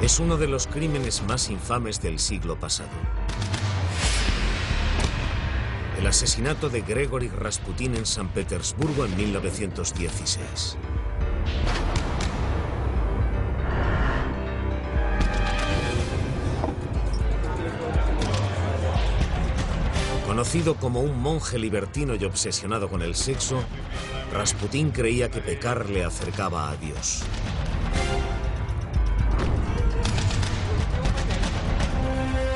Es uno de los crímenes más infames del siglo pasado. El asesinato de Grigori Rasputin en San Petersburgo en 1916. Conocido como un monje libertino y obsesionado con el sexo, Rasputin creía que pecar le acercaba a Dios.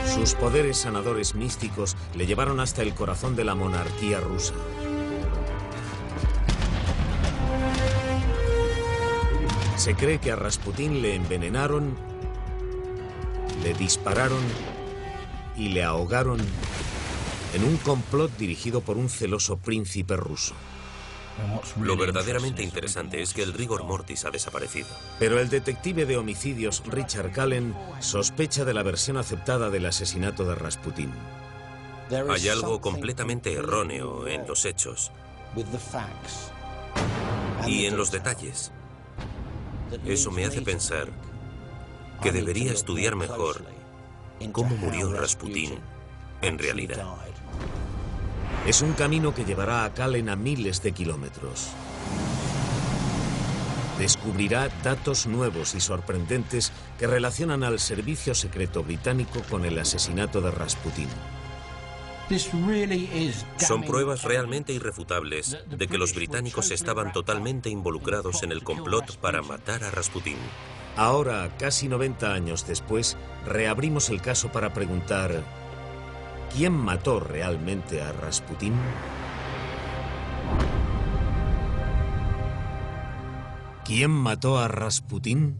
Sus poderes sanadores místicos le llevaron hasta el corazón de la monarquía rusa. Se cree que a Rasputin le envenenaron, le dispararon y le ahogaron en un complot dirigido por un celoso príncipe ruso. Lo verdaderamente interesante es que el rigor mortis ha desaparecido. Pero el detective de homicidios Richard Cullen sospecha de la versión aceptada del asesinato de Rasputin. Hay algo completamente erróneo en los hechos y en los detalles. Eso me hace pensar que debería estudiar mejor cómo murió Rasputin en realidad. Es un camino que llevará a Cullen a miles de kilómetros. Descubrirá datos nuevos y sorprendentes que relacionan al servicio secreto británico con el asesinato de Rasputin. Son pruebas realmente irrefutables de que los británicos estaban totalmente involucrados en el complot para matar a Rasputin. Ahora, casi 90 años después, reabrimos el caso para preguntar: ¿quién mató realmente a Rasputin? ¿Quién mató a Rasputin?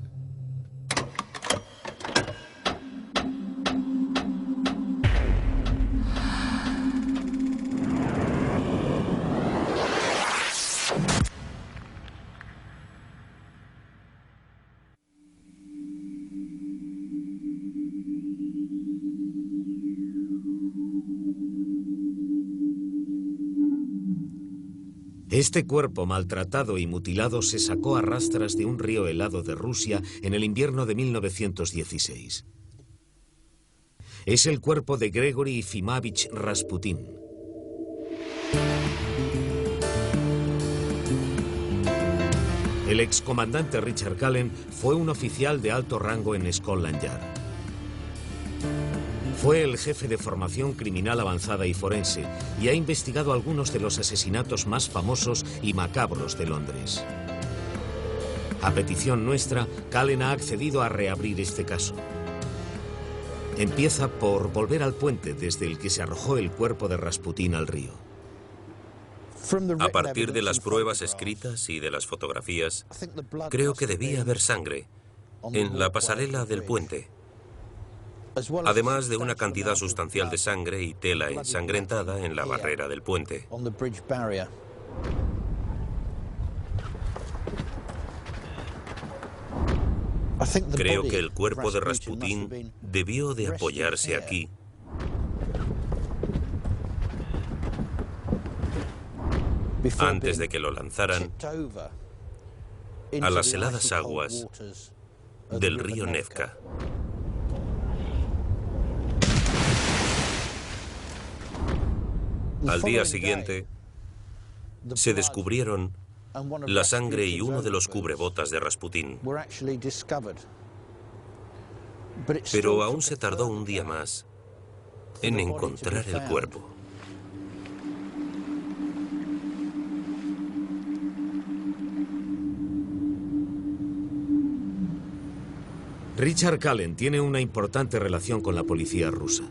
Este cuerpo maltratado y mutilado se sacó a rastras de un río helado de Rusia en el invierno de 1916. Es el cuerpo de Grigori Efimовich Rasputin. El excomandante Richard Cullen fue un oficial de alto rango en Scotland Yard. Fue el jefe de formación criminal avanzada y forense y ha investigado algunos de los asesinatos más famosos y macabros de Londres. A petición nuestra, Cullen ha accedido a reabrir este caso. Empieza por volver al puente desde el que se arrojó el cuerpo de Rasputin al río. A partir de las pruebas escritas y de las fotografías, creo que debía haber sangre en la pasarela del puente, además de una cantidad sustancial de sangre y tela ensangrentada en la barrera del puente. Creo que el cuerpo de Rasputin debió de apoyarse aquí antes de que lo lanzaran a las heladas aguas del río Nevka. Al día siguiente, se descubrieron la sangre y uno de los cubrebotas de Rasputin. Pero aún se tardó un día más en encontrar el cuerpo. Richard Cullen tiene una importante relación con la policía rusa.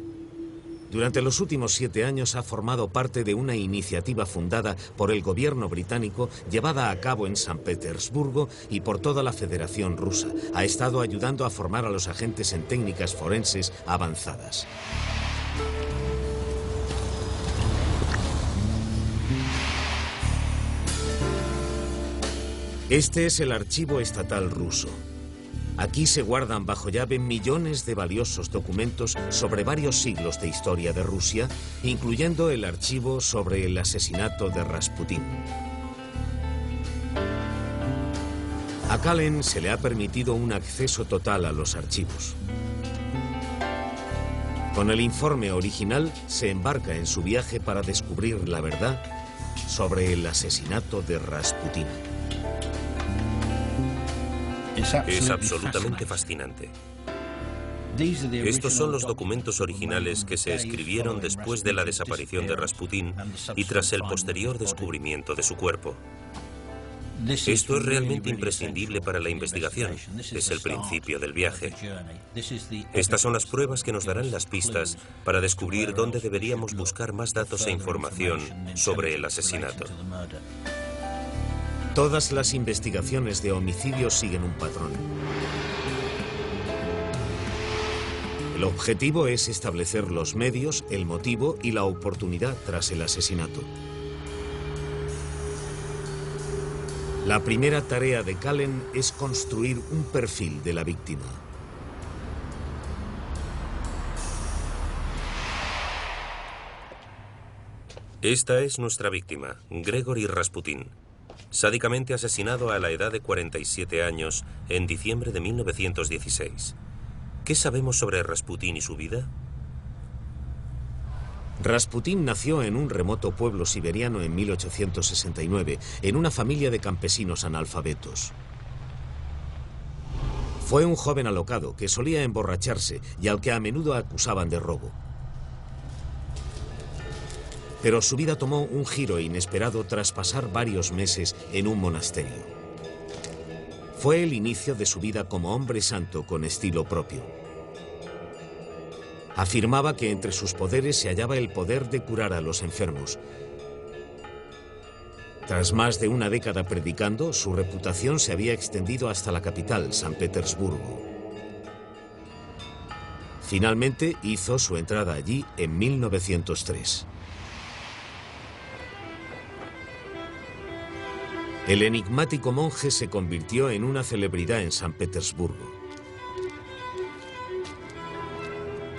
Durante los últimos 7 años ha formado parte de una iniciativa fundada por el gobierno británico, llevada a cabo en San Petersburgo y por toda la Federación Rusa. Ha estado ayudando a formar a los agentes en técnicas forenses avanzadas. Este es el archivo estatal ruso. Aquí se guardan bajo llave millones de valiosos documentos sobre varios siglos de historia de Rusia, incluyendo el archivo sobre el asesinato de Rasputin. A Kallen se le ha permitido un acceso total a los archivos. Con el informe original se embarca en su viaje para descubrir la verdad sobre el asesinato de Rasputín. Es absolutamente fascinante. Estos son los documentos originales que se escribieron después de la desaparición de Rasputín y tras el posterior descubrimiento de su cuerpo. Esto es realmente imprescindible para la investigación. Es el principio del viaje. Estas son las pruebas que nos darán las pistas para descubrir dónde deberíamos buscar más datos e información sobre el asesinato. Todas las investigaciones de homicidios siguen un patrón. El objetivo es establecer los medios, el motivo y la oportunidad tras el asesinato. La primera tarea de Kallen es construir un perfil de la víctima. Esta es nuestra víctima, Gregory Rasputin, sádicamente asesinado a la edad de 47 años en diciembre de 1916. ¿Qué sabemos sobre Rasputin y su vida? Rasputin nació en un remoto pueblo siberiano en 1869, en una familia de campesinos analfabetos. Fue un joven alocado que solía emborracharse y al que a menudo acusaban de robo. Pero su vida tomó un giro inesperado tras pasar varios meses en un monasterio. Fue el inicio de su vida como hombre santo con estilo propio. Afirmaba que entre sus poderes se hallaba el poder de curar a los enfermos. Tras más de una década predicando, su reputación se había extendido hasta la capital, San Petersburgo. Finalmente hizo su entrada allí en 1903. El enigmático monje se convirtió en una celebridad en San Petersburgo.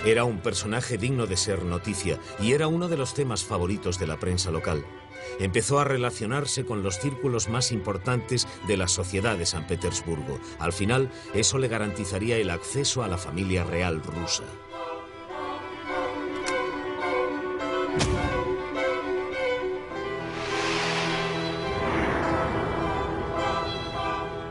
Era un personaje digno de ser noticia y era uno de los temas favoritos de la prensa local. Empezó a relacionarse con los círculos más importantes de la sociedad de San Petersburgo. Al final, eso le garantizaría el acceso a la familia real rusa.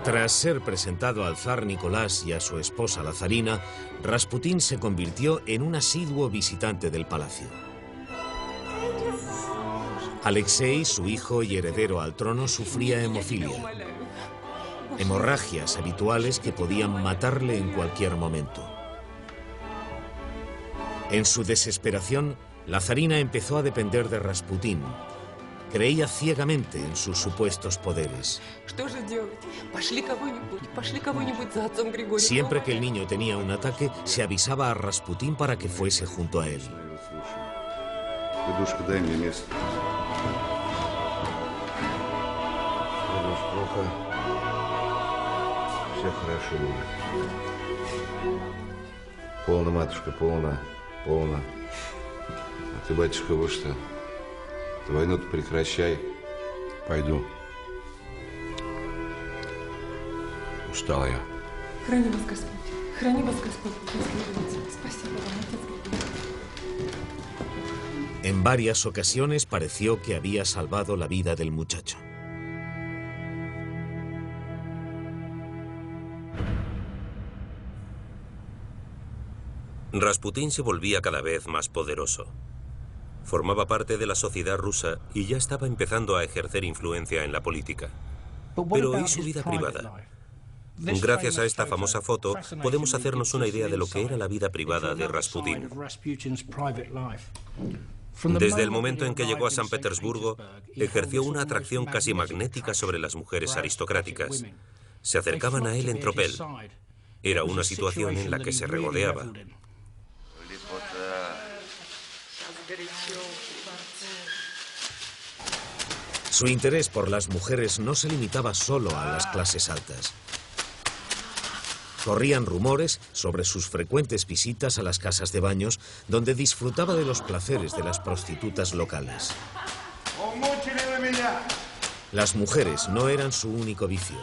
Tras ser presentado al zar Nicolás y a su esposa la zarina, Rasputín se convirtió en un asiduo visitante del palacio. Alexei, su hijo y heredero al trono, sufría hemofilia, hemorragias habituales que podían matarle en cualquier momento. En su desesperación, la zarina empezó a depender de Rasputín. Creía ciegamente en sus supuestos poderes. Siempre que el niño tenía un ataque, se avisaba a Rasputín para que fuese junto a él. Полно, матушка, полно, полно. А ты, батюшка, вот что. Ты войну-то прекращай. Пойду. Устал я. Храни вас Господь. Храни вас Господь. Спасибо вам, отец. En varias ocasiones pareció que había salvado la vida del muchacho. Rasputín se volvía cada vez más poderoso. Formaba parte de la sociedad rusa y ya estaba empezando a ejercer influencia en la política. Pero ¿y su vida privada? Gracias a esta famosa foto, podemos hacernos una idea de lo que era la vida privada de Rasputín. Desde el momento en que llegó a San Petersburgo, ejerció una atracción casi magnética sobre las mujeres aristocráticas. Se acercaban a él en tropel. Era una situación en la que se regodeaba. Su interés por las mujeres no se limitaba solo a las clases altas. Corrían rumores sobre sus frecuentes visitas a las casas de baños, donde disfrutaba de los placeres de las prostitutas locales. Las mujeres no eran su único vicio.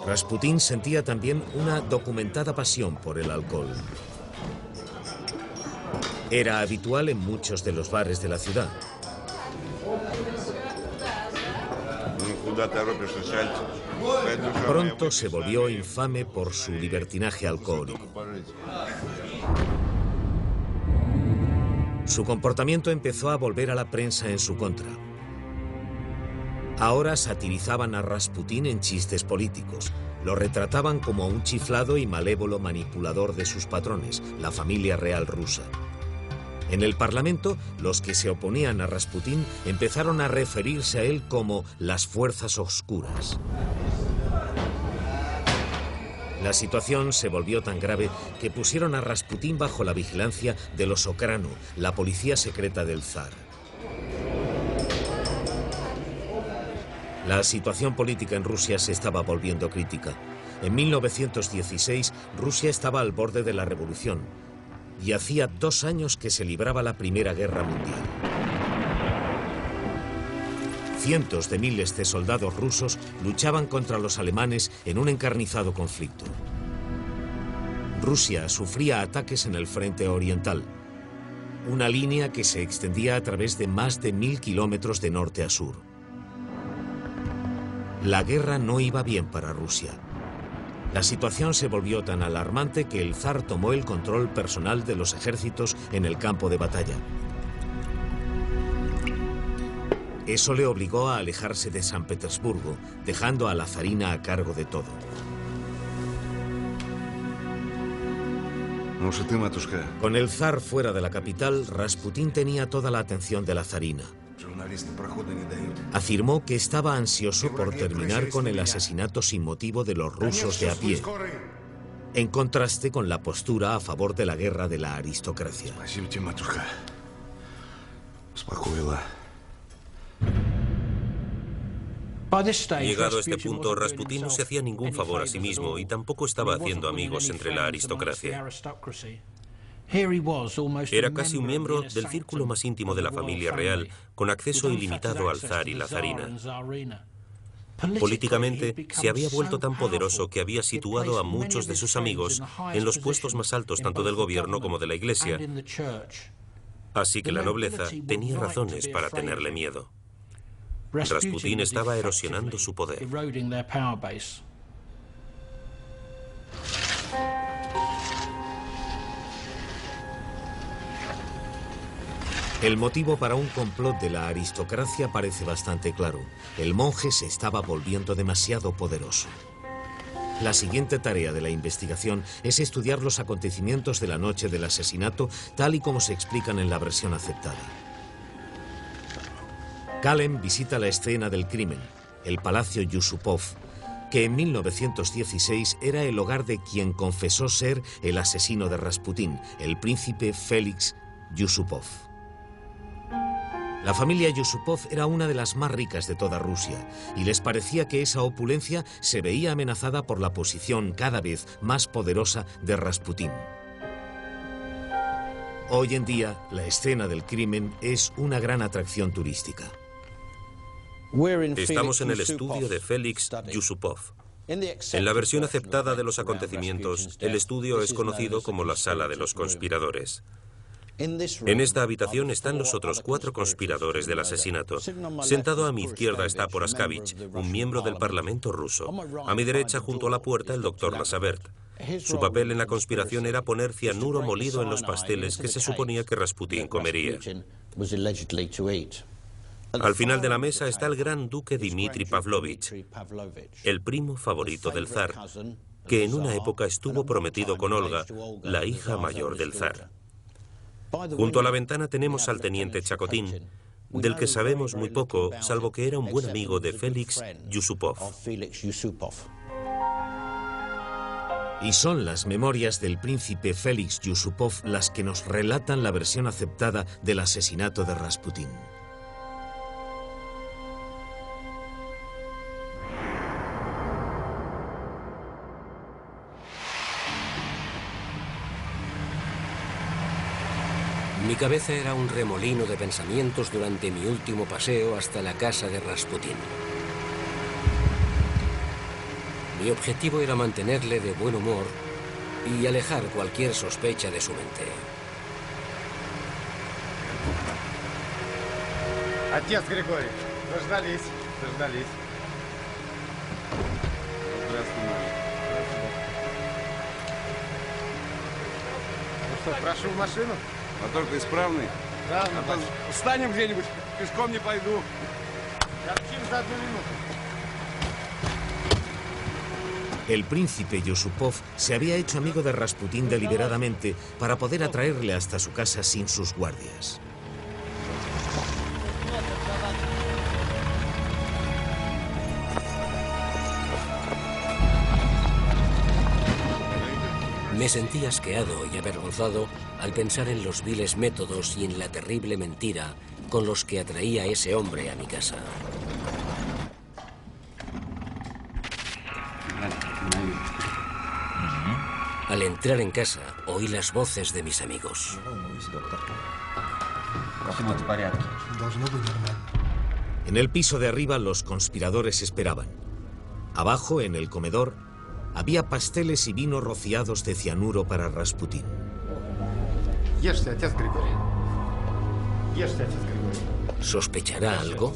Rasputín sentía también una documentada pasión por el alcohol. Era habitual en muchos de los bares de la ciudad. Pronto se volvió infame por su libertinaje alcohólico. Su comportamiento empezó a volver a la prensa en su contra. Ahora satirizaban a Rasputín en chistes políticos. Lo retrataban como un chiflado y malévolo manipulador de sus patrones, la familia real rusa. En el Parlamento, los que se oponían a Rasputín empezaron a referirse a él como las fuerzas oscuras. La situación se volvió tan grave que pusieron a Rasputín bajo la vigilancia de los Okrano, la policía secreta del zar. La situación política en Rusia se estaba volviendo crítica. En 1916, Rusia estaba al borde de la revolución y hacía 2 años que se libraba la Primera Guerra Mundial. Cientos de miles de soldados rusos luchaban contra los alemanes en un encarnizado conflicto. Rusia sufría ataques en el frente oriental, una línea que se extendía a través de más de 1000 kilómetros de norte a sur. La guerra no iba bien para Rusia. La situación se volvió tan alarmante que el zar tomó el control personal de los ejércitos en el campo de batalla. Eso le obligó a alejarse de San Petersburgo, dejando a la zarina a cargo de todo. Con el zar fuera de la capital, Rasputín tenía toda la atención de la zarina. Afirmó que estaba ansioso por terminar con el asesinato sin motivo de los rusos de a pie, en contraste con la postura a favor de la guerra de la aristocracia. Llegado a este punto, Rasputín no se hacía ningún favor a sí mismo y tampoco estaba haciendo amigos entre la aristocracia. Era casi un miembro del círculo más íntimo de la familia real, con acceso ilimitado al zar y la zarina. Políticamente, se había vuelto tan poderoso que había situado a muchos de sus amigos en los puestos más altos tanto del gobierno como de la iglesia. Así que la nobleza tenía razones para tenerle miedo. Rasputín estaba erosionando su poder. El motivo para un complot de la aristocracia parece bastante claro. El monje se estaba volviendo demasiado poderoso. La siguiente tarea de la investigación es estudiar los acontecimientos de la noche del asesinato, tal y como se explican en la versión aceptada. Kalem visita la escena del crimen, el Palacio Yusupov, que en 1916 era el hogar de quien confesó ser el asesino de Rasputín, el príncipe Félix Yusupov. La familia Yusupov era una de las más ricas de toda Rusia y les parecía que esa opulencia se veía amenazada por la posición cada vez más poderosa de Rasputín. Hoy en día, la escena del crimen es una gran atracción turística. Estamos en el estudio de Félix Yusupov. En la versión aceptada de los acontecimientos, el estudio es conocido como la Sala de los Conspiradores. En esta habitación están los otros 4 conspiradores del asesinato. Sentado a mi izquierda está Porashkevich, un miembro del Parlamento ruso. A mi derecha, junto a la puerta, el doctor Lasavert. Su papel en la conspiración era poner cianuro molido en los pasteles que se suponía que Rasputín comería. Al final de la mesa está el gran duque Dmitri Pavlovich, el primo favorito del zar, que en una época estuvo prometido con Olga, la hija mayor del zar. Junto a la ventana tenemos al teniente Chakotin, del que sabemos muy poco, salvo que era un buen amigo de Félix Yusupov. Y son las memorias del príncipe Félix Yusupov las que nos relatan la versión aceptada del asesinato de Rasputín. Mi cabeza era un remolino de pensamientos durante mi último paseo hasta la casa de Rasputín. Mi objetivo era mantenerle de buen humor y alejar cualquier sospecha de su mente. Отец Григорий, дождались. Здравствуй, Маша. Ну что, прошу в машину? Мотор-то исправный? Да, Встанем где-нибудь, пешком не пойду. Сообщим за 1 минуту. El príncipe Yusupov se había hecho amigo de Rasputín deliberadamente para poder atraerle hasta su casa sin sus guardias. Me sentí asqueado y avergonzado al pensar en los viles métodos y en la terrible mentira con los que atraía a ese hombre a mi casa. Al entrar en casa, oí las voces de mis amigos. En el piso de arriba, los conspiradores esperaban. Abajo, en el comedor, había pasteles y vino rociados de cianuro para Rasputín. Ешьте, отец Григорий. Ешьте, отец Григорий. ¿Sospechará algo?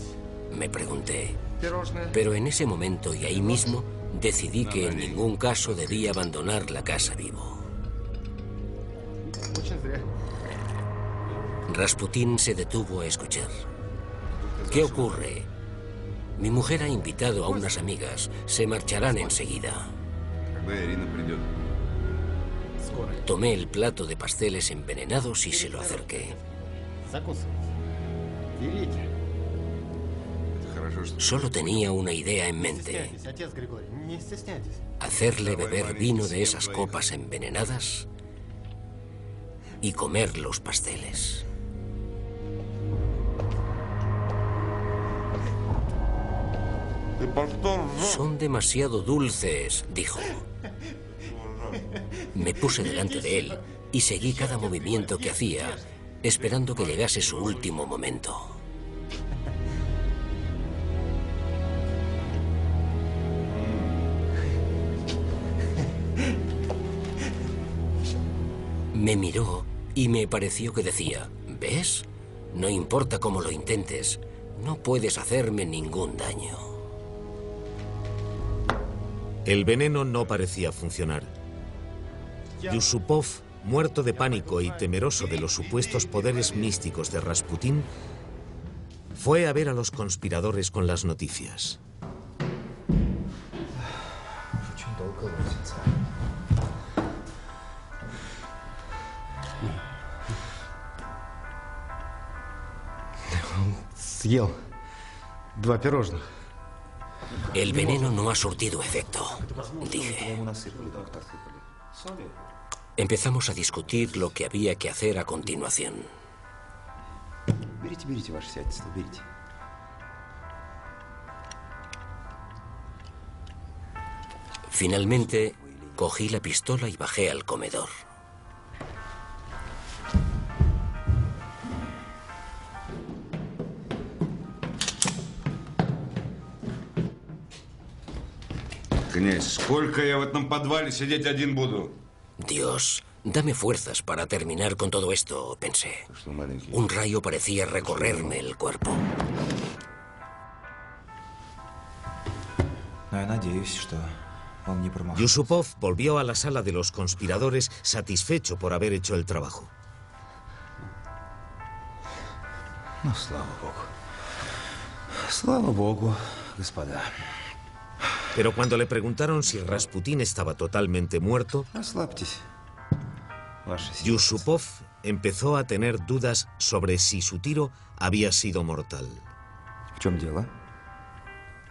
Me pregunté. Пирожное. Pero en ese momento y ahí mismo decidí que en ningún caso debía abandonar la casa vivo. Очень зря. Rasputín se detuvo a escuchar. ¿Qué ocurre? Mi mujer ha invitado a unas amigas. Se marcharán enseguida. Когда Ирина придет? Tomé el plato de pasteles envenenados y se lo acerqué. Закусывайте. Берите. Это хорошо, что... Solo tenía una idea en Не mente. стесняйтесь, отец Григорий, не стесняйтесь. Hacerle beber vino de esas copas envenenadas y comer los pasteles. Son demasiado dulces, dijo. Me puse delante de él y seguí cada movimiento que hacía, esperando que llegase su último momento. Me miró y me pareció que decía, ¿ves? No importa cómo lo intentes, no puedes hacerme ningún daño. El veneno no parecía funcionar. Yusupov, muerto de pánico y temeroso de los supuestos poderes místicos de Rasputín, fue a ver a los conspiradores con las noticias. Съел 2 пирожных. El veneno no ha surtido efecto, dije. Empezamos a discutir lo que había que hacer a continuación. Берите, ваше сиятельство, берите. Finalmente, cogí la pistola y bajé al comedor. Князь, сколько я в этом подвале сидеть один буду? Dios, dame fuerzas para terminar con todo esto, pensé. Un rayo parecía recorrerme el cuerpo. Yusupov volvió a la sala de los conspiradores satisfecho por haber hecho el trabajo. Ну, слава Богу. Слава Богу, господа. Pero cuando le preguntaron si Rasputín estaba totalmente muerto, Расслабьтесь, ваше сиятельство. Yusupov empezó a tener dudas sobre si su tiro había sido mortal. В чем дело?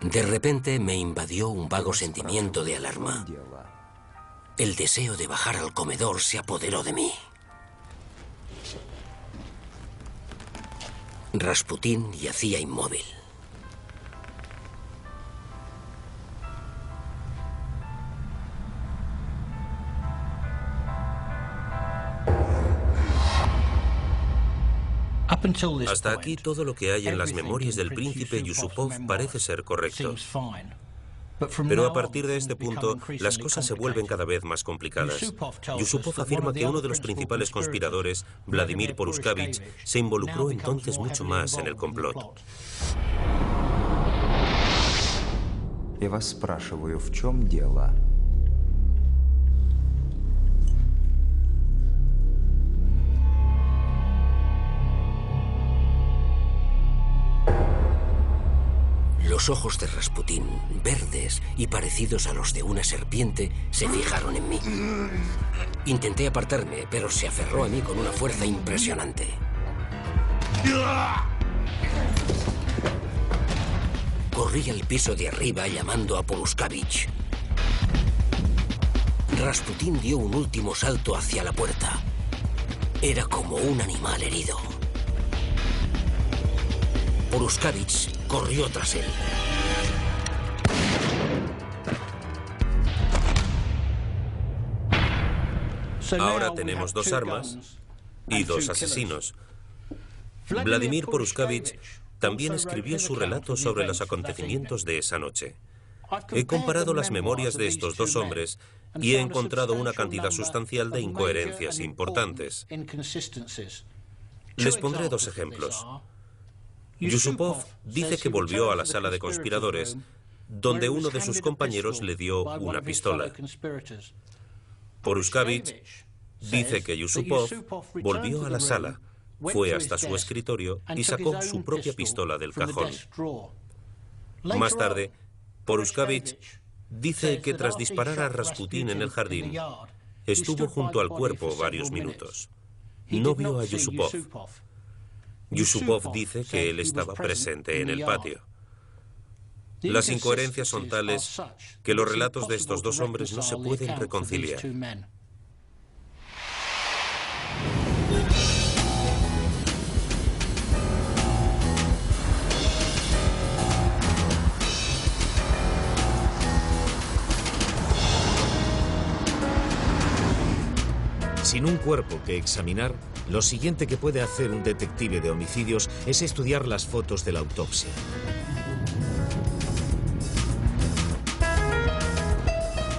De repente me invadió un vago sentimiento de alarma. Дело. El deseo de bajar al comedor se apoderó de mí. Rasputín yacía inmóvil. Hasta aquí todo lo que hay en las memorias del príncipe Yusupov parece ser correcto. Pero a partir de este punto, las cosas se vuelven cada vez más complicadas. Yusupov afirma que uno de los principales conspiradores, Vladimir Poruskevich, se involucró entonces mucho más en el complot. Я вас спрашиваю, в чем дело? Los ojos de Rasputín, verdes y parecidos a los de una serpiente, se fijaron en mí. Intenté apartarme, pero se aferró a mí con una fuerza impresionante. Corrí al piso de arriba llamando a Poruskevich. Rasputín dio un último salto hacia la puerta. Era como un animal herido. Poruskevich corrió tras él. Ahora tenemos dos armas y dos asesinos. Vladimir Poruskevich también escribió su relato sobre los acontecimientos de esa noche. He comparado las memorias de estos dos hombres y he encontrado una cantidad sustancial de incoherencias importantes. Les pondré dos ejemplos. Yusupov dice que volvió a la sala de conspiradores, donde uno de sus compañeros le dio una pistola. Poruskevich dice que Yusupov volvió a la sala, fue hasta su escritorio y sacó su propia pistola del cajón. Más tarde, Poruskevich dice que tras disparar a Rasputín en el jardín, estuvo junto al cuerpo varios minutos. No vio a Yusupov. Yusupov dice que él estaba presente en el patio. Las incoherencias son tales que los relatos de estos dos hombres no se pueden reconciliar. Sin un cuerpo que examinar, lo siguiente que puede hacer un detective de homicidios es estudiar las fotos de la autopsia.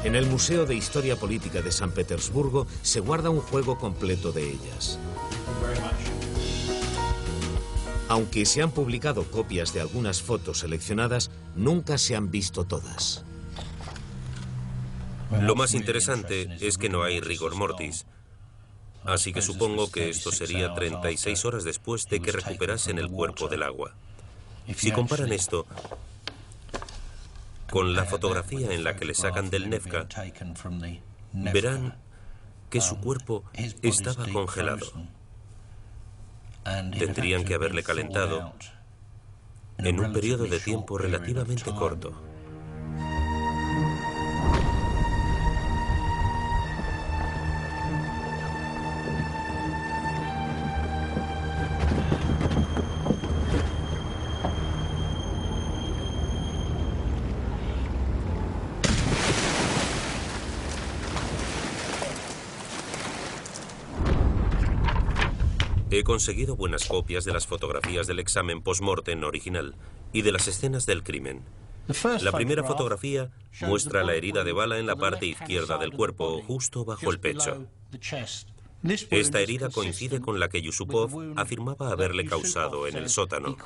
En el Museo de Historia Política de San Petersburgo se guarda un juego completo de ellas. Aunque se han publicado copias de algunas fotos seleccionadas, nunca se han visto todas. Lo más interesante es que no hay rigor mortis. Así que supongo que esto sería 36 horas después de que recuperasen el cuerpo del agua. Si comparan esto con la fotografía en la que le sacan del Nevka, verán que su cuerpo estaba congelado. Tendrían que haberle calentado en un periodo de tiempo relativamente corto. He conseguido buenas copias de las fotografías del examen post-mortem original y de las escenas del crimen. La primera fotografía muestra la herida de bala en la parte izquierda del cuerpo, justo bajo el pecho. Esta herida coincide con la que Yusupov afirmaba haberle causado en el sótano.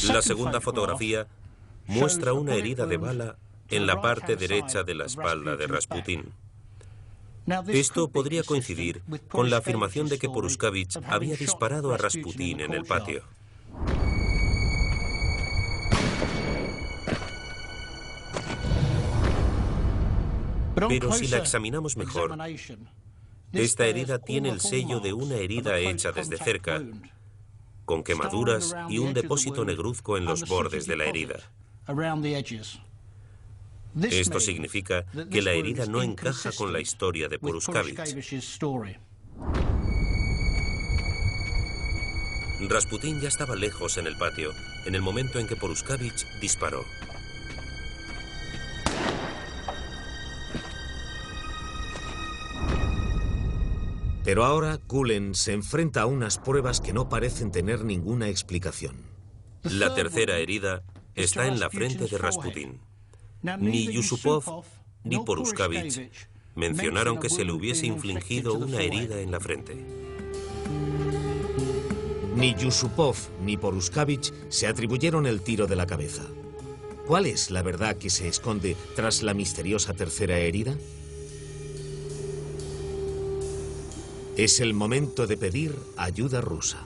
La segunda fotografía muestra una herida de bala en la parte derecha de la espalda de Rasputín. Esto podría coincidir con la afirmación de que Poruskevich había disparado a Rasputín en el patio. Pero si la examinamos mejor, esta herida tiene el sello de una herida hecha desde cerca, con quemaduras y un depósito negruzco en los bordes de la herida. Esto significa que la herida no encaja con la historia de Poruskevich. Rasputín ya estaba lejos en el patio, en el momento en que Poruskevich disparó. Pero ahora Cullen se enfrenta a unas pruebas que no parecen tener ninguna explicación. La tercera herida está en la frente de Rasputín. Ni Yusupov ni Poruskevich mencionaron que se le hubiese infligido una herida en la frente. Ni Yusupov ni Poruskevich se atribuyeron el tiro de la cabeza. ¿Cuál es la verdad que se esconde tras la misteriosa tercera herida? Es el momento de pedir ayuda rusa.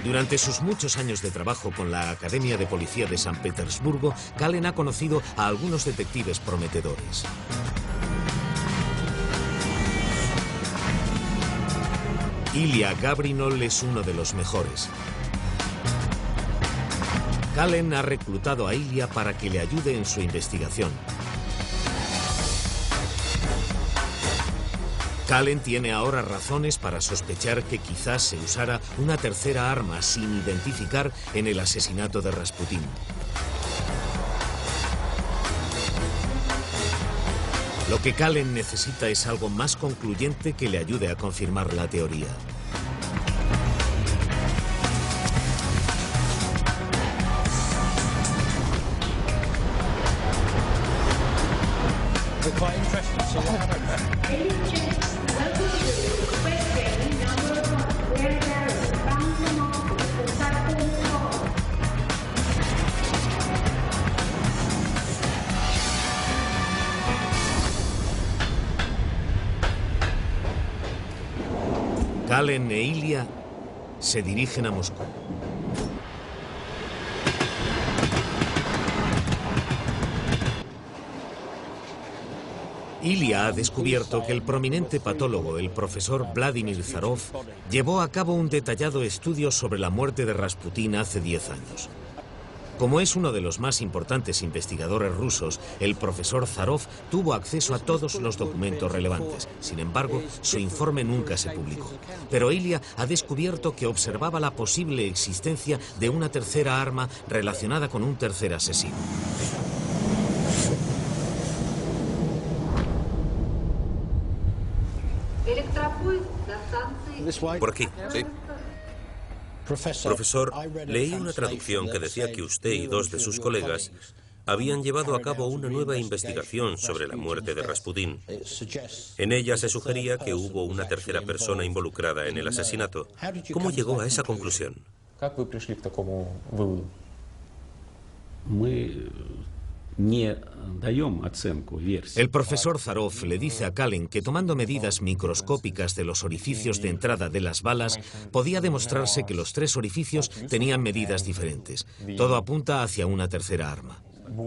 Durante sus muchos años de trabajo con la Academia de Policía de San Petersburgo, Kallen ha conocido a algunos detectives prometedores. Ilya Gavrinol es uno de los mejores. Kallen ha reclutado a Ilya para que le ayude en su investigación. Kallen tiene ahora razones para sospechar que quizás se usara una tercera arma sin identificar en el asesinato de Rasputín. Lo que Kallen necesita es algo más concluyente que le ayude a confirmar la teoría. Kallen e Ilya se dirigen a Moscú. Ilya ha descubierto que el prominente patólogo, el profesor Vladimir Zarov, llevó a cabo un detallado estudio sobre la muerte de Rasputín hace 10 años. Como es uno de los más importantes investigadores rusos, el profesor Zarov tuvo acceso a todos los documentos relevantes. Sin embargo, su informe nunca se publicó. Pero Ilya ha descubierto que observaba la posible existencia de una tercera arma relacionada con un tercer asesino. Por aquí, sí. Profesor, leí una traducción que decía que usted y dos de sus colegas habían llevado a cabo una nueva investigación sobre la muerte de Rasputín. En ella se sugería que hubo una tercera persona involucrada en el asesinato. ¿Cómo llegó a esa conclusión? El profesor Zarov le dice a Kallen que tomando medidas microscópicas de los orificios de entrada de las balas, podía demostrarse que los 3 orificios tenían medidas diferentes. Todo apunta hacia una tercera arma.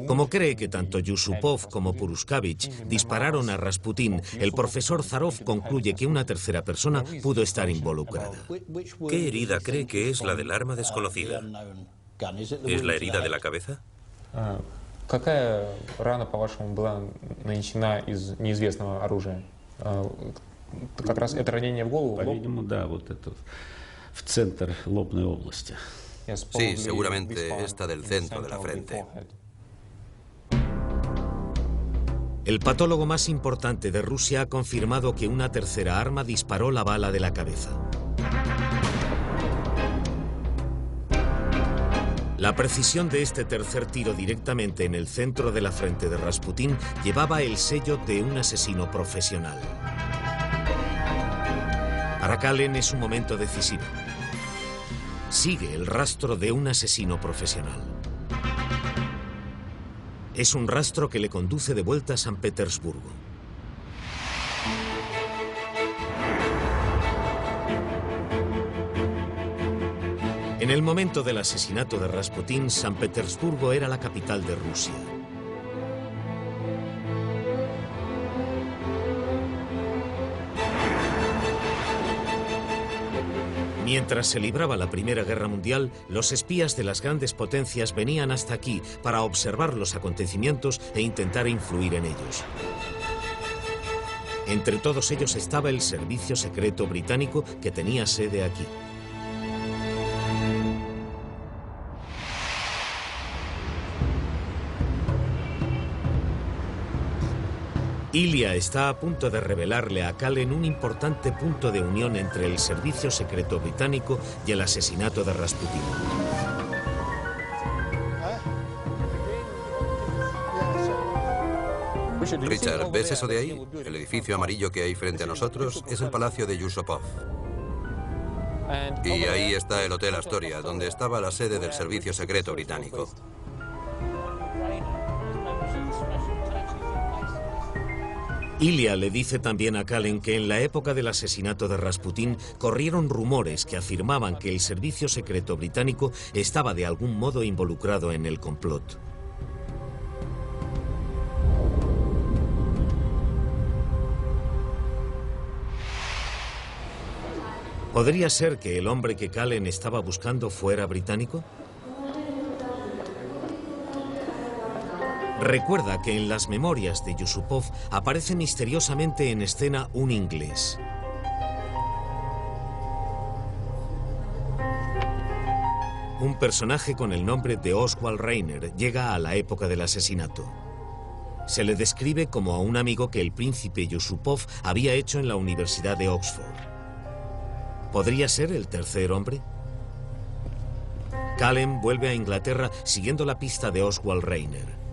Como cree que tanto Yusupov como Poruskevich dispararon a Rasputín, el profesor Zarov concluye que una tercera persona pudo estar involucrada. ¿Qué herida cree que es la del arma desconocida? ¿Es la herida de la cabeza? Какая рана, по-вашему, была нанесена из неизвестного оружия? Как раз это ранение в голову? По-видимому, да, вот это в центр лобной области. Sí, seguramente esta del centro de la frente. El patólogo más importante de Rusia ha confirmado que una tercera arma disparó la bala de la cabeza. La precisión de este tercer tiro directamente en el centro de la frente de Rasputín llevaba el sello de un asesino profesional. Para Kallen es un momento decisivo. Sigue el rastro de un asesino profesional. Es un rastro que le conduce de vuelta a San Petersburgo. En el momento del asesinato de Rasputín, San Petersburgo era la capital de Rusia. Mientras se libraba la Primera Guerra Mundial, los espías de las grandes potencias venían hasta aquí para observar los acontecimientos e intentar influir en ellos. Entre todos ellos estaba el servicio secreto británico que tenía sede aquí. Ilya está a punto de revelarle a Kallen un importante punto de unión entre el servicio secreto británico y el asesinato de Rasputin. Richard, ¿ves eso de ahí? El edificio amarillo que hay frente a nosotros es el palacio de Yusupov. Y ahí está el Hotel Astoria, donde estaba la sede del servicio secreto británico. Ilya le dice también a Kallen que en la época del asesinato de Rasputin corrieron rumores que afirmaban que el servicio secreto británico estaba de algún modo involucrado en el complot. ¿Podría ser que el hombre que Kallen estaba buscando fuera británico? Recuerda que en las memorias de Yusupov aparece misteriosamente en escena un inglés. Un personaje con el nombre de Oswald Reiner llega a la época del asesinato. Se le describe como a un amigo que el príncipe Yusupov había hecho en la Universidad de Oxford. ¿Podría ser el tercer hombre? Kallen vuelve a Inglaterra siguiendo la pista de Oswald Reiner.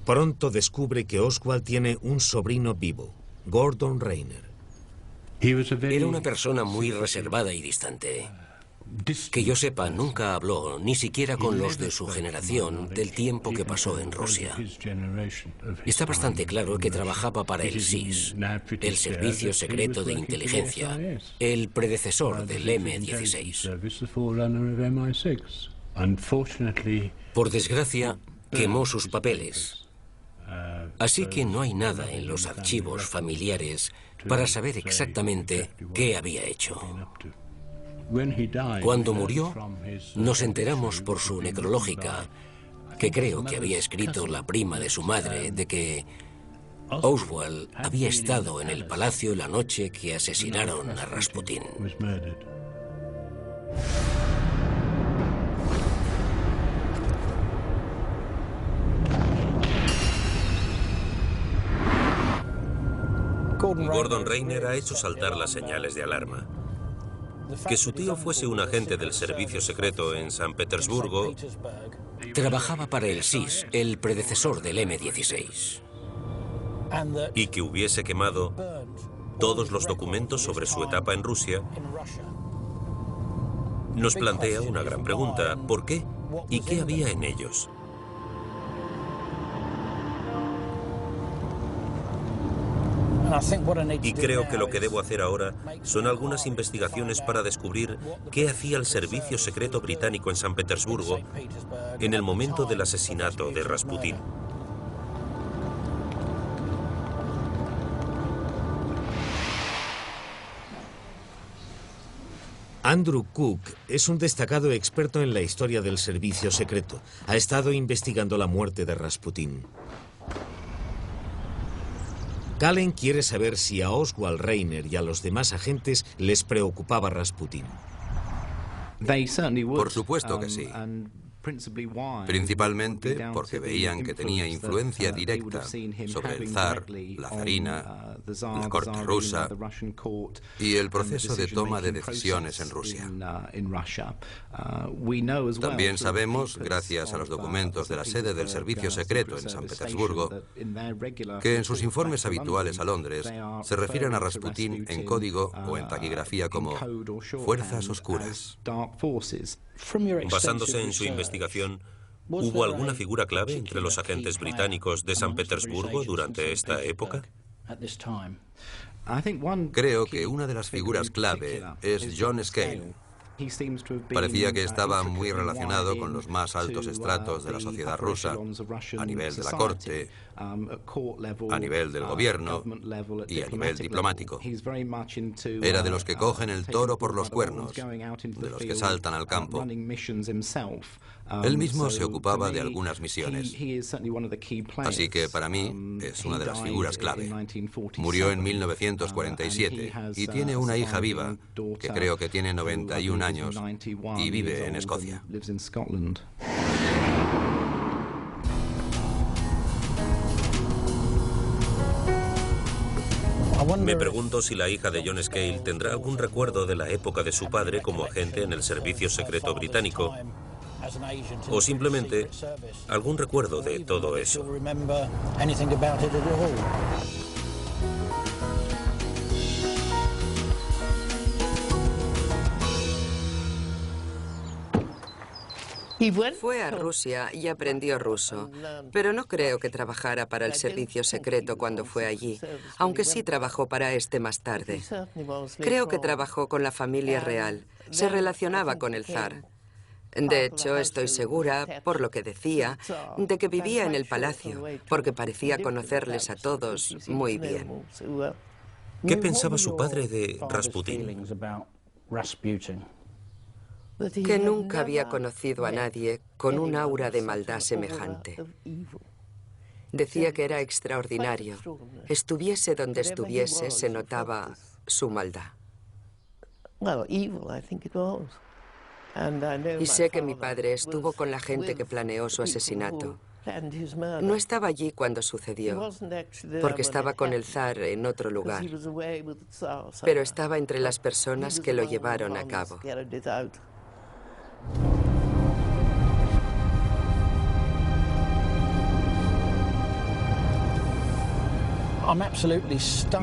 Pronto descubre que Oswald tiene un sobrino vivo, Gordon Reiner. Era una persona muy reservada y distante. Que yo sepa, nunca habló, ni siquiera con los de su generación, del tiempo que pasó en Rusia. Está bastante claro que trabajaba para el SIS, el Servicio Secreto de Inteligencia, el predecesor del M-16. Por desgracia, quemó sus papeles. Así que no hay nada en los archivos familiares para saber exactamente qué había hecho. Cuando murió, nos enteramos por su necrológica, que creo que había escrito la prima de su madre, de que Oswald había estado en el palacio la noche que asesinaron a Rasputin. Gordon Reiner ha hecho saltar las señales de alarma. Que su tío fuese un agente del servicio secreto en San Petersburgo. Trabajaba para el SIS, el predecesor del M-16. Y que hubiese quemado todos los documentos sobre su etapa en Rusia. Nos plantea una gran pregunta: ¿por qué? ¿Y qué había en ellos? Y creo que lo que debo hacer ahora son algunas investigaciones para descubrir qué hacía el servicio secreto británico en San Petersburgo en el momento del asesinato de Rasputin. Andrew Cook es un destacado experto en la historia del servicio secreto. Ha estado investigando la muerte de Rasputin. Kallen quiere saber si a Oswald Reiner y a los demás agentes les preocupaba Rasputin. Por supuesto que sí. Principalmente porque veían que tenía influencia directa sobre el zar, la zarina, la corte rusa y el proceso de toma de decisiones en Rusia. También sabemos, gracias a los documentos de la sede del Servicio Secreto en San Petersburgo, que en sus informes habituales a Londres se refieren a Rasputin en código o en taquigrafía como Fuerzas Oscuras. Basándose en su investigación, ¿hubo alguna figura clave entre los agentes británicos de San Petersburgo durante esta época? Creo que una de las figuras clave es John Scale, Parecía que estaba muy relacionado con los más altos estratos de la sociedad rusa, a nivel de la corte, a nivel del gobierno y a nivel diplomático. Era de los que cogen el toro por los cuernos, de los que saltan al campo. Él mismo se ocupaba de algunas misiones. Así que para mí es una de las figuras clave. Murió en 1947 y tiene una hija viva, que creo que tiene 91 años y vive en Escocia. Me pregunto si la hija de John Scale tendrá algún recuerdo de la época de su padre como agente en el servicio secreto británico, o simplemente algún recuerdo de todo eso. Fue a Rusia y aprendió ruso, pero no creo que trabajara para el servicio secreto cuando fue allí, aunque sí trabajó para este más tarde. Creo que trabajó con la familia real, se relacionaba con el zar. De hecho, estoy segura, por lo que decía, de que vivía en el palacio, porque parecía conocerles a todos muy bien. ¿Qué pensaba su padre de Rasputín? Que nunca había conocido a nadie con un aura de maldad semejante. Decía que era extraordinario. Estuviese donde estuviese, se notaba su maldad. Y sé que mi padre estuvo con la gente que planeó su asesinato. No estaba allí cuando sucedió, porque estaba con el zar en otro lugar, pero estaba entre las personas que lo llevaron a cabo.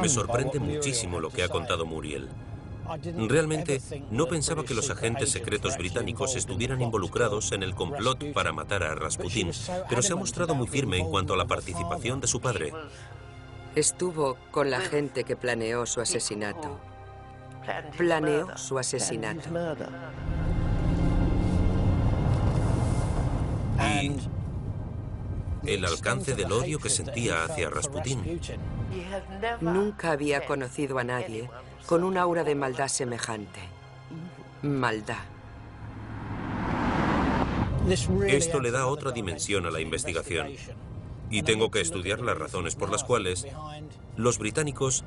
Me sorprende muchísimo lo que ha contado Muriel. Realmente no pensaba que los agentes secretos británicos estuvieran involucrados en el complot para matar a Rasputín, pero se ha mostrado muy firme en cuanto a la participación de su padre. Estuvo con la gente que planeó su asesinato. Planeó su asesinato. Y el alcance del odio que sentía hacia Rasputín. Nunca había conocido a nadie con un aura de maldad semejante. Maldad. Esto le da otra dimensión a la investigación. Y tengo que estudiar las razones por las cuales los británicos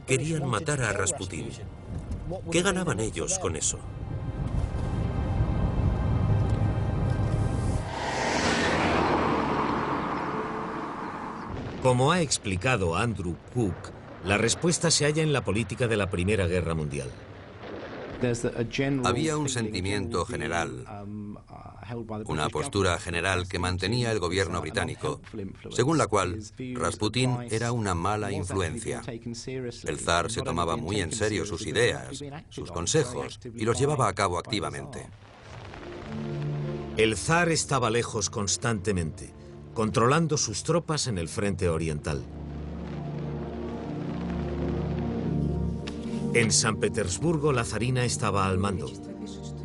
querían matar a Rasputín. ¿Qué ganaban ellos con eso? Como ha explicado Andrew Cook, la respuesta se halla en la política de la Primera Guerra Mundial. Había un sentimiento general, una postura general que mantenía el gobierno británico, según la cual Rasputín era una mala influencia. El zar se tomaba muy en serio sus ideas, sus consejos, y los llevaba a cabo activamente. El zar estaba lejos constantemente, controlando sus tropas en el frente oriental. En San Petersburgo, la zarina estaba al mando.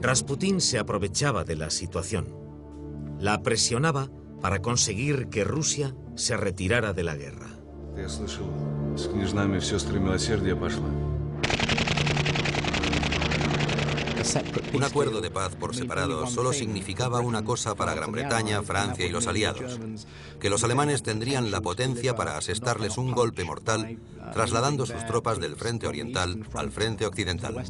Rasputín se aprovechaba de la situación. La presionaba para conseguir que Rusia se retirara de la guerra. Un acuerdo de paz por separado solo significaba una cosa para Gran Bretaña, Francia y los aliados, que los alemanes tendrían la potencia para asestarles un golpe mortal, trasladando sus tropas del frente oriental al frente occidental.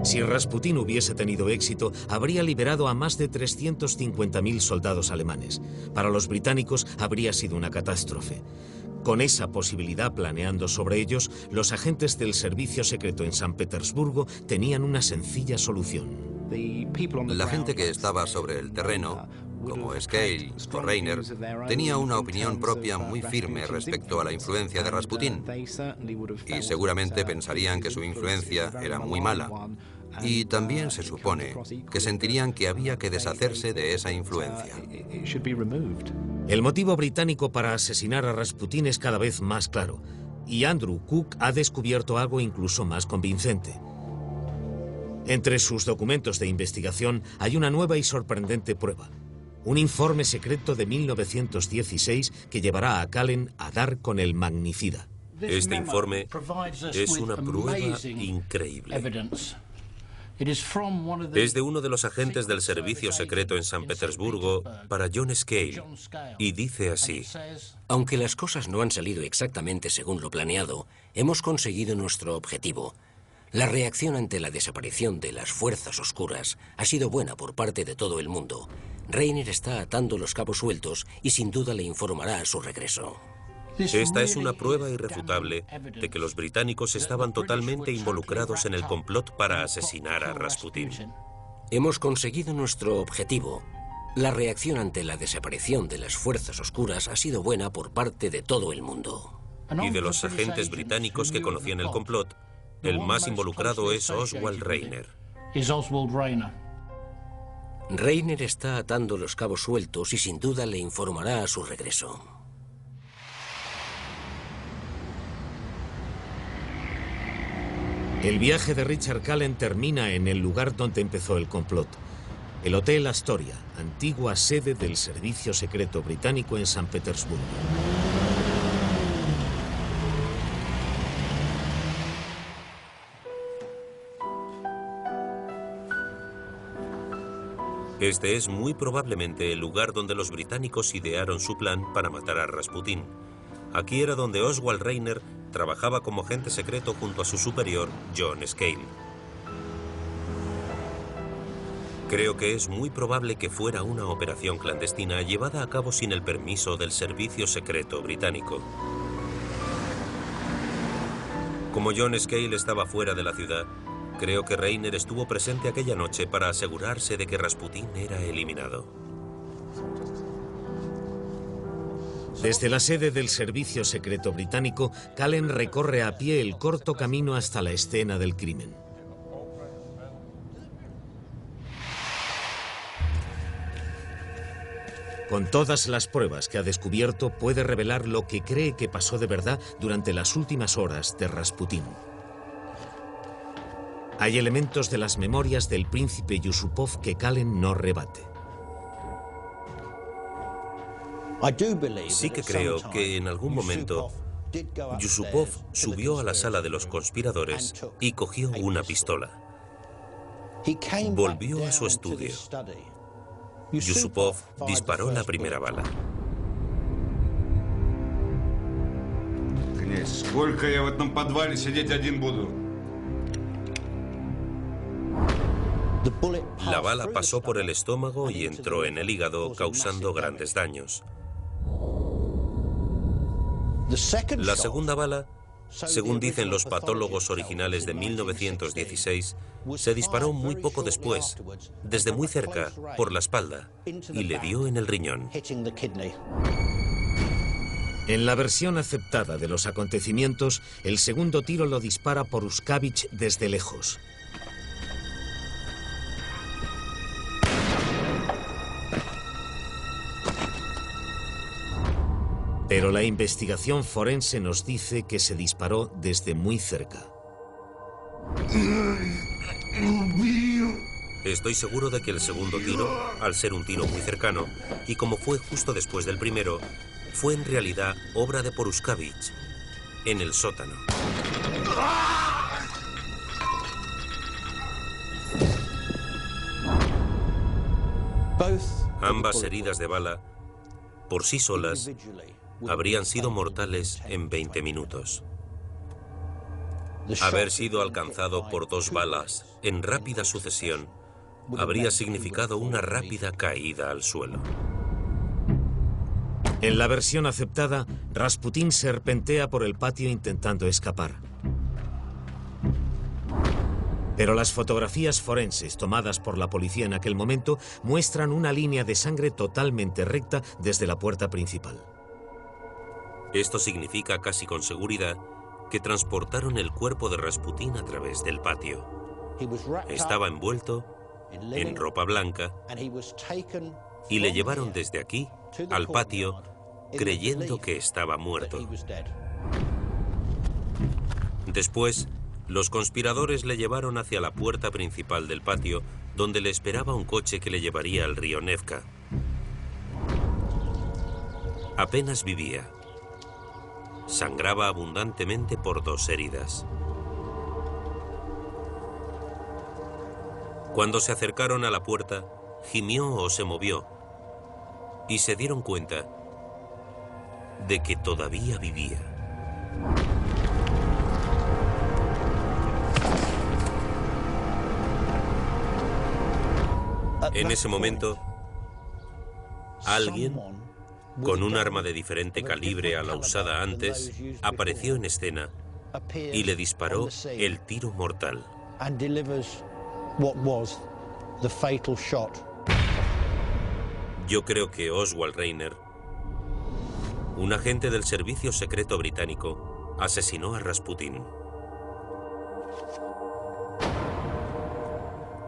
Si Rasputín hubiese tenido éxito, habría liberado a más de 350.000 soldados alemanes. Para los británicos habría sido una catástrofe. Con esa posibilidad planeando sobre ellos, los agentes del servicio secreto en San Petersburgo tenían una sencilla solución. La gente que estaba sobre el terreno, como Scale o Reiner, tenía una opinión propia muy firme respecto a la influencia de Rasputín, y seguramente pensarían que su influencia era muy mala. Y también se supone que sentirían que había que deshacerse de esa influencia. El motivo británico para asesinar a Rasputín es cada vez más claro. Y Andrew Cook ha descubierto algo incluso más convincente. Entre sus documentos de investigación hay una nueva y sorprendente prueba. Un informe secreto de 1916 que llevará a Cullen a dar con el magnicida. Este informe es una prueba increíble. Es de uno de los agentes del servicio secreto en San Petersburgo para John Scale, y dice así: aunque las cosas no han salido exactamente según lo planeado, hemos conseguido nuestro objetivo. La reacción ante la desaparición de las fuerzas oscuras ha sido buena por parte de todo el mundo. Rainer está atando los cabos sueltos y sin duda le informará a su regreso. Esta es una prueba irrefutable de que los británicos estaban totalmente involucrados en el complot para asesinar a Rasputin. Hemos conseguido nuestro objetivo. La reacción ante la desaparición de las fuerzas oscuras ha sido buena por parte de todo el mundo. Y de los agentes británicos que conocían el complot, el más involucrado es Oswald Rainer. Rainer está atando los cabos sueltos y sin duda le informará a su regreso. El viaje de Richard Cullen termina en el lugar donde empezó el complot. El Hotel Astoria, antigua sede del Servicio Secreto Británico en San Petersburgo. Este es muy probablemente el lugar donde los británicos idearon su plan para matar a Rasputin. Aquí era donde Oswald Rainer trabajaba como agente secreto junto a su superior, John Scale. Creo que es muy probable que fuera una operación clandestina llevada a cabo sin el permiso del Servicio Secreto Británico. Como John Scale estaba fuera de la ciudad, creo que Rainer estuvo presente aquella noche para asegurarse de que Rasputin era eliminado. Desde la sede del Servicio Secreto Británico, Cullen recorre a pie el corto camino hasta la escena del crimen. Con todas las pruebas que ha descubierto, puede revelar lo que cree que pasó de verdad durante las últimas horas de Rasputin. Hay elementos de las memorias del príncipe Yusupov que Cullen no rebate. Sí que creo que en algún momento Yusupov subió a la sala de los conspiradores y cogió una pistola. Volvió a su estudio. Yusupov disparó la primera bala. Князь, сколько я в этом подвале сидеть один буду? La bala pasó por el estómago y entró en el hígado, causando grandes daños. La segunda bala, según dicen los patólogos originales de 1916, se disparó muy poco después, desde muy cerca, por la espalda, y le dio en el riñón. En la versión aceptada de los acontecimientos, el segundo tiro lo dispara Poruskevich desde lejos. Pero la investigación forense nos dice que se disparó desde muy cerca. Estoy seguro de que el segundo tiro, al ser un tiro muy cercano, y como fue justo después del primero, fue en realidad obra de Poruskevich, en el sótano. Ambas heridas de bala, por sí solas, habrían sido mortales en 20 minutos. Haber sido alcanzado por dos balas en rápida sucesión habría significado una rápida caída al suelo. En la versión aceptada, Rasputin serpentea por el patio intentando escapar. Pero las fotografías forenses tomadas por la policía en aquel momento muestran una línea de sangre totalmente recta desde la puerta principal. Esto significa casi con seguridad que transportaron el cuerpo de Rasputin a través del patio. Estaba envuelto en ropa blanca y le llevaron desde aquí al patio creyendo que estaba muerto. Después, los conspiradores le llevaron hacia la puerta principal del patio, donde le esperaba un coche que le llevaría al río Nevka. Apenas vivía. Sangraba abundantemente por 2 heridas. Cuando se acercaron a la puerta, gimió o se movió y se dieron cuenta de que todavía vivía. En ese momento, alguien, con un arma de diferente calibre a la usada antes, apareció en escena y le disparó el tiro mortal. Yo creo que Oswald Reiner, un agente del servicio secreto británico, asesinó a Rasputin.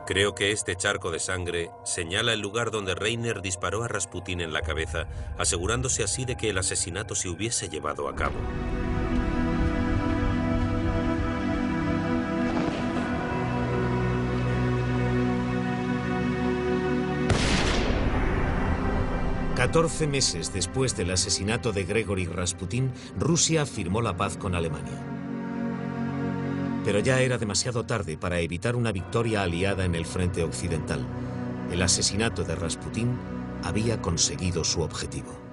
Creo que este charco de sangre señala el lugar donde Reiner disparó a Rasputin en la cabeza, asegurándose así de que el asesinato se hubiese llevado a cabo. «14 meses después del asesinato de Grigori Rasputin, Rusia firmó la paz con Alemania. Pero ya era demasiado tarde para evitar una victoria aliada en el frente occidental. El asesinato de Rasputin había conseguido su objetivo.